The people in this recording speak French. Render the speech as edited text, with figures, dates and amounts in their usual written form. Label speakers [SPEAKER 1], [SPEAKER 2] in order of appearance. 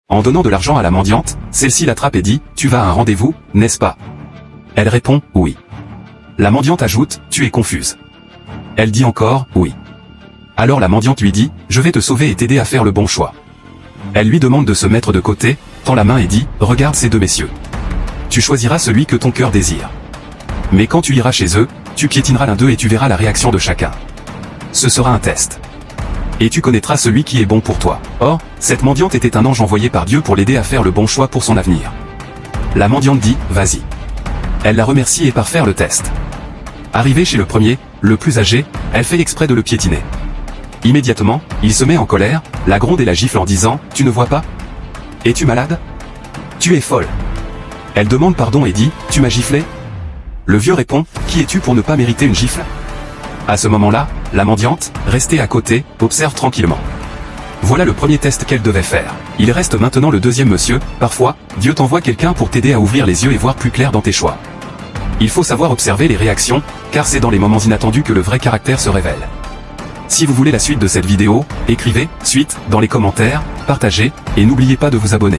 [SPEAKER 1] En donnant de l'argent à la mendiante, celle-ci l'attrape et dit « Tu vas à un rendez-vous, n'est-ce pas ?» Elle répond « Oui ». La mendiante ajoute « Tu es confuse ». Elle dit encore « Oui ». Alors la mendiante lui dit « Je vais te sauver et t'aider à faire le bon choix ». Elle lui demande de se mettre de côté, tend la main et dit « Regarde ces deux messieurs. Tu choisiras celui que ton cœur désire. Mais quand tu iras chez eux, tu piétineras l'un d'eux et tu verras la réaction de chacun. Ce sera un test. Et tu connaîtras celui qui est bon pour toi. » Or, cette mendiante était un ange envoyé par Dieu pour l'aider à faire le bon choix pour son avenir. La mendiante dit « Vas-y. » Elle la remercie et part faire le test. Arrivée chez le premier, le plus âgé, elle fait exprès de le piétiner. Immédiatement, il se met en colère, la gronde et la gifle en disant « Tu ne vois pas? Es-tu malade? Tu es folle. » Elle demande pardon et dit « Tu m'as giflé ?» Le vieux répond « Qui es-tu pour ne pas mériter une gifle ?» À ce moment-là, la mendiante, restée à côté, observe tranquillement. Voilà le premier test qu'elle devait faire. Il reste maintenant le deuxième monsieur. Parfois, Dieu t'envoie quelqu'un pour t'aider à ouvrir les yeux et voir plus clair dans tes choix. Il faut savoir observer les réactions, car c'est dans les moments inattendus que le vrai caractère se révèle. Si vous voulez la suite de cette vidéo, écrivez « suite » dans les commentaires, partagez, et n'oubliez pas de vous abonner.